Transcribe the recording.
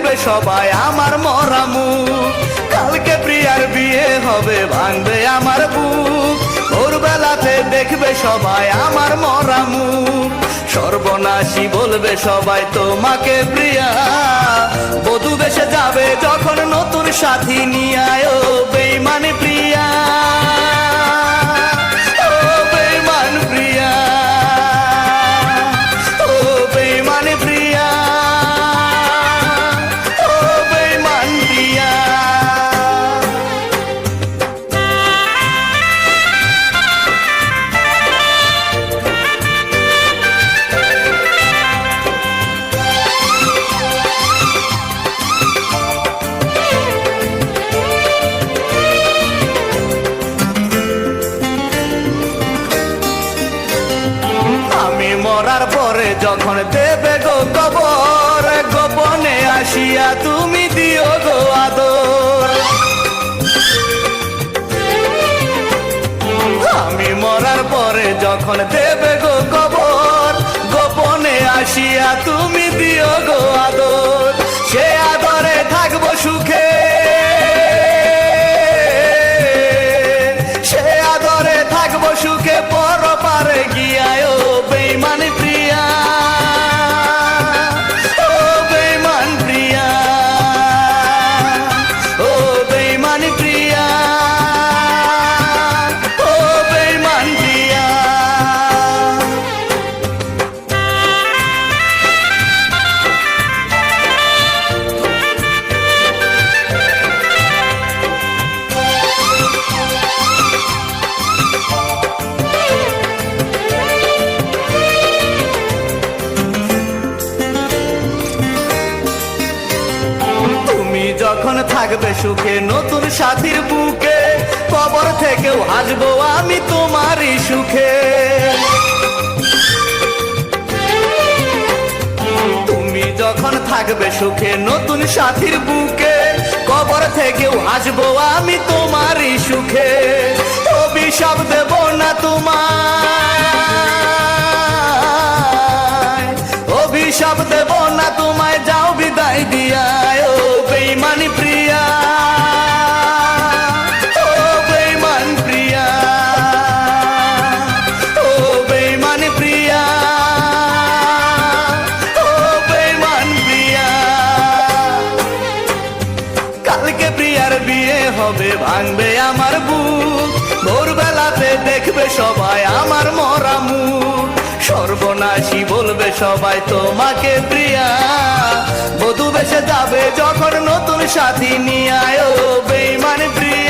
দেখবে সবাই আমার মরা মুখ। কালকে প্রিয়ার বিয়ে হবে, ভাঙবে আমার বুক। ভোরবেলাতে দেখবে সবাই আমার মরা মুখ। সর্বনাশী বলবে সবাই তোমাকে প্রিয়া। বধূ বেশে যাবে যখন নতুন সাথী নিয়ে আয়, ও বেঈমান প্রিয়া, ও বেঈমান প্রিয়া, ও বেঈমান প্রিয়া, ও বেঈমান প্রিয়া। আমি মরার পরে যখন দেবে গো কবর, গোপনে আসিয়া তুমি দিও গো আদর। আমি মরার পরে যখন দেবে গো কবর, গোপনে আসিয়া তুমি দিও গো আদর। সে আদরে থাকবো সুখে, সে আদরে থাকবো সুখে, পরপারে গিয়ায়, ও বেঈমান প্রিয়া, ও বেঈমান প্রিয়া, ও বেঈমান প্রিয়া, ও বেঈমান প্রিয়া। তুমি যখন থাকবে সুখে নতুন সাথীর বুকে, কবর থেকেও হাসবো আমি তোমারই সুখে। তুমি যখন থাকবে সুখে নতুন সাথীর বুকে, কবর থেকেও হাসবো আমি তোমারই সুখে। অভিশাপ দেব না তোমায়, অভিশাপ দেব না তোমায়, যাও বিদায় দিয়ায়, ও বেঈমান প্রিয়া, ও বেঈমান প্রিয়া, ও বেঈমান প্রিয়া, ও বেঈমান প্রিয়া। কালকে প্রিয়ার বিয়ে হবে, ভাঙবে আমার বুক। ভোরবেলাতে দেখবে সবাই আমার মরা মুখ। সর্বনাশী বলবে সবাই তোমাকে প্রিয়া। বধূ বেশে যাবে যখন নতুন সাথী নিয়ে আয়, ও বেঈমান প্রিয়া।